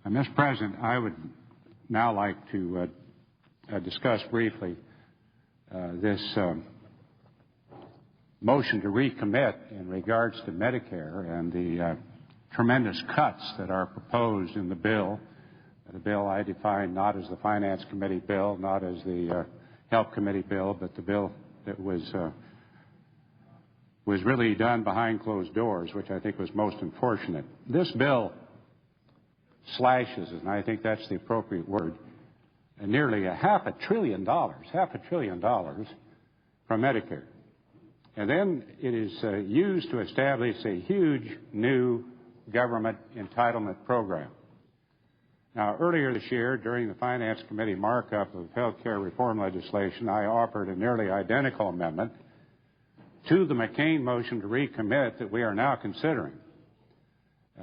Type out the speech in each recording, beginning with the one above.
Mr. President, I would now like to discuss briefly this motion to recommit in regards to Medicare and the tremendous cuts that are proposed in the bill. The bill I define not as the Finance Committee bill, not as the Health Committee bill, but the bill that was really done behind closed doors, which I think was most unfortunate. This bill slashes, and I think that's the appropriate word, nearly $500 billion from Medicare. And then it is used to establish a huge new government entitlement program. Now, earlier this year, during the Finance Committee markup of health care reform legislation, I offered a nearly identical amendment to the McCain motion to recommit that we are now considering,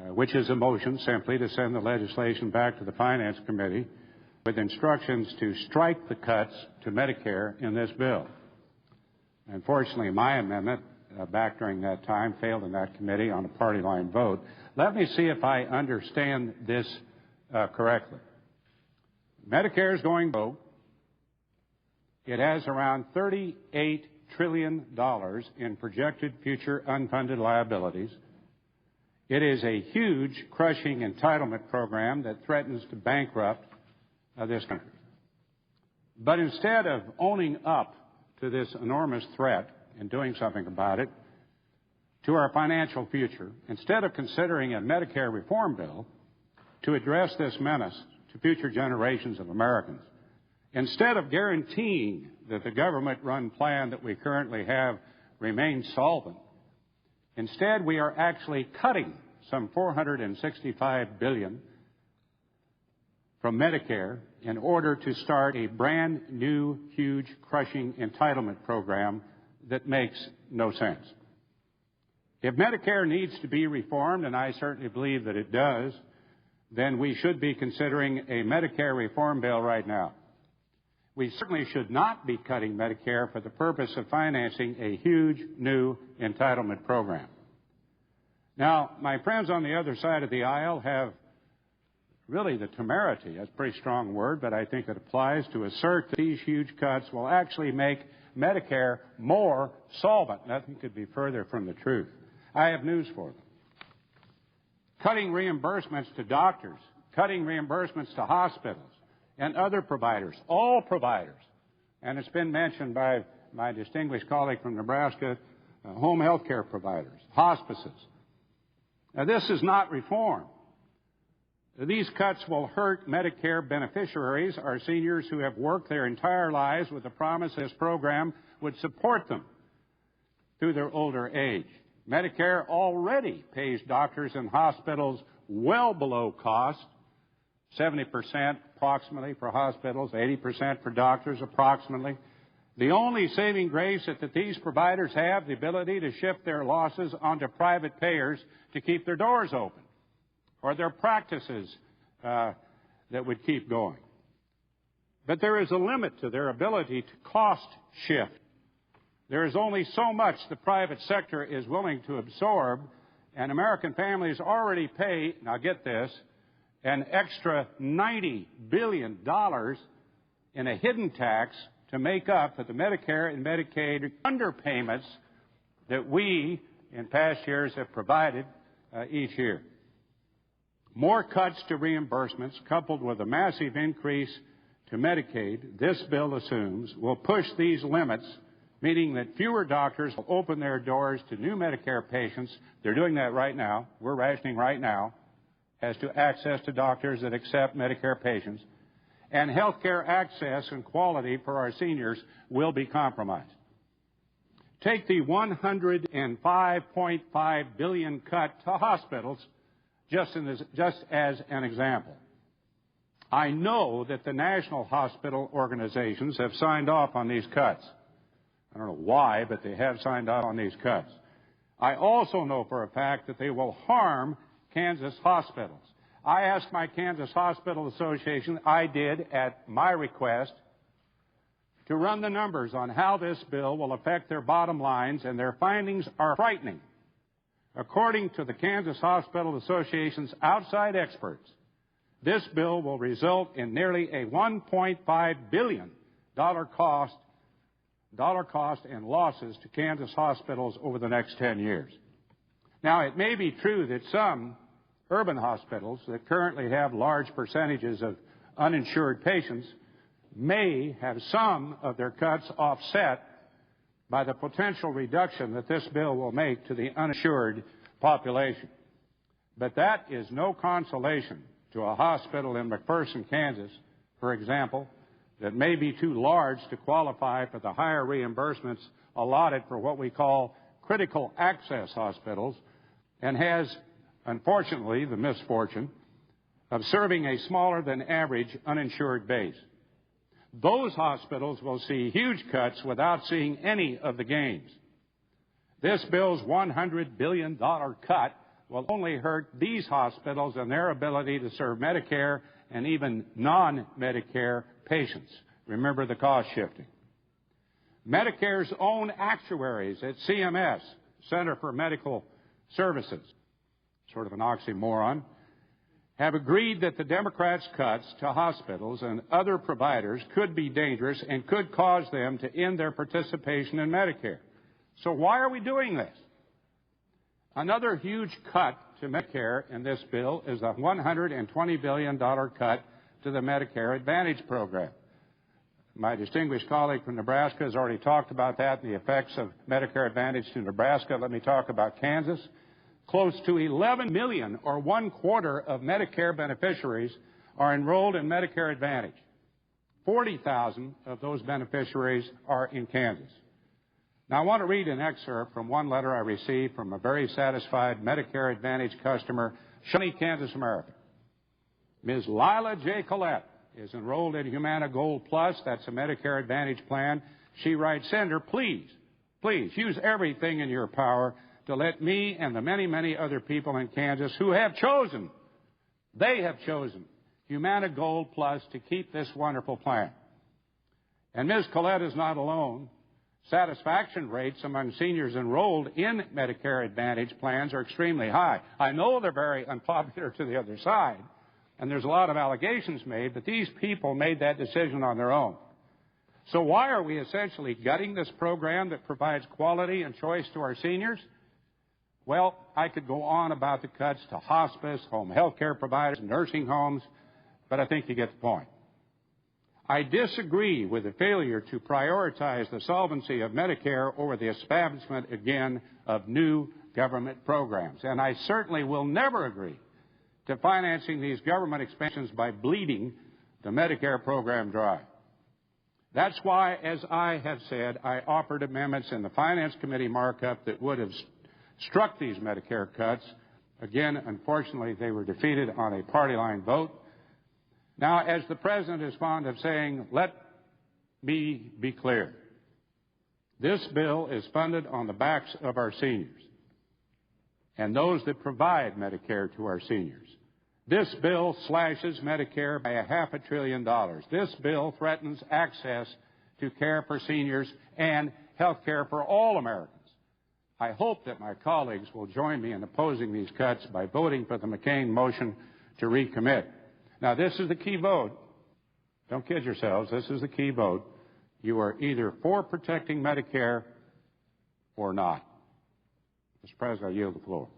which is a motion simply to send the legislation back to the Finance Committee with instructions to strike the cuts to Medicare in this bill. Unfortunately, my amendment back during that time failed in that committee on a party line vote. Let me see if I understand this correctly. Medicare is going broke. It has around $38 trillion in projected future unfunded liabilities. It is a huge, crushing entitlement program that threatens to bankrupt this country. But instead of owning up to this enormous threat and doing something about it to our financial future, instead of considering a Medicare reform bill to address this menace to future generations of Americans, instead of guaranteeing that the government-run plan that we currently have remains solvent, instead we are actually cutting some $465 billion from Medicare in order to start a brand new, huge, crushing entitlement program that makes no sense. If Medicare needs to be reformed, and I certainly believe that it does, then we should be considering a Medicare reform bill right now. We certainly should not be cutting Medicare for the purpose of financing a huge new entitlement program. Now, my friends on the other side of the aisle have really the temerity, that's a pretty strong word, but I think it applies, to assert that these huge cuts will actually make Medicare more solvent. Nothing could be further from the truth. I have news for them. Cutting reimbursements to doctors, cutting reimbursements to hospitals and other providers, all providers, and it's been mentioned by my distinguished colleague from Nebraska, home health care providers, hospices. Now, this is not reform. These cuts will hurt Medicare beneficiaries, our seniors who have worked their entire lives with the promise this program would support them through their older age. Medicare already pays doctors and hospitals well below cost, 70% approximately for hospitals, 80% for doctors approximately. The only saving grace is that these providers have the ability to shift their losses onto private payers to keep their doors open, or their practices that would keep going. But there is a limit to their ability to cost shift. There is only so much the private sector is willing to absorb, and American families already pay, now get this, an extra $90 billion in a hidden tax to make up for the Medicare and Medicaid underpayments that we, in past years, have provided each year. More cuts to reimbursements, coupled with a massive increase to Medicaid, this bill assumes, will push these limits, meaning that fewer doctors will open their doors to new Medicare patients. They're doing that right now. We're rationing right now as to access to doctors that accept Medicare patients. And health care access and quality for our seniors will be compromised. Take the $105.5 billion cut to hospitals just as an example. I know that the national hospital organizations have signed off on these cuts. I don't know why, but they have signed off on these cuts. I also know for a fact that they will harm Kansas hospitals. I asked my Kansas Hospital Association, I did at my request, to run the numbers on how this bill will affect their bottom lines, and their findings are frightening. According to the Kansas Hospital Association's outside experts, This bill will result in nearly a $1.5 billion cost and losses to Kansas hospitals over the next 10 years. Now, it may be true that some urban hospitals that currently have large percentages of uninsured patients may have some of their cuts offset by the potential reduction that this bill will make to the uninsured population. But that is no consolation to a hospital in McPherson, Kansas, for example, that may be too large to qualify for the higher reimbursements allotted for what we call critical access hospitals and has, unfortunately, the misfortune of serving a smaller than average uninsured base. Those hospitals will see huge cuts without seeing any of the gains. This bill's $100 billion cut will only hurt these hospitals and their ability to serve Medicare and even non-Medicare patients. Remember the cost shifting. Medicare's own actuaries at CMS, Center for Medical Services, sort of an oxymoron, have agreed that the Democrats' cuts to hospitals and other providers could be dangerous and could cause them to end their participation in Medicare. So why are we doing this? Another huge cut to Medicare in this bill is a $120 billion cut to the Medicare Advantage program. My distinguished colleague from Nebraska has already talked about that and the effects of Medicare Advantage to Nebraska. Let me talk about Kansas. Close to 11 million, or 1/4 of Medicare beneficiaries, are enrolled in Medicare Advantage. 40,000 of those beneficiaries are in Kansas. Now, I want to read an excerpt from one letter I received from a very satisfied Medicare Advantage customer, Shawnee, Kansas American. Ms. Lila J. Collette is enrolled in Humana Gold Plus. That's a Medicare Advantage plan. She writes, Senator, please use everything in your power to let me and the many, many other people in Kansas who have chosen Humana Gold Plus to keep this wonderful plan. And Ms. Collette is not alone. Satisfaction rates among seniors enrolled in Medicare Advantage plans are extremely high. I know they're very unpopular to the other side, and there's a lot of allegations made, but these people made that decision on their own. So why are we essentially gutting this program that provides quality and choice to our seniors? Well, I could go on about the cuts to hospice, home health care providers, nursing homes, but I think you get the point. I disagree with the failure to prioritize the solvency of Medicare over the establishment, again, of new government programs. And I certainly will never agree to financing these government expansions by bleeding the Medicare program dry. That's why, as I have said, I offered amendments in the Finance Committee markup that would have struck these Medicare cuts. Again, unfortunately, they were defeated on a party line vote. Now, as the President is fond of saying, let me be clear. This bill is funded on the backs of our seniors and those that provide Medicare to our seniors. This bill slashes Medicare by $500 billion. This bill threatens access to care for seniors and health care for all Americans. I hope that my colleagues will join me in opposing these cuts by voting for the McCain motion to recommit. Now, this is the key vote. Don't kid yourselves. This is the key vote. You are either for protecting Medicare or not. Mr. President, I yield the floor.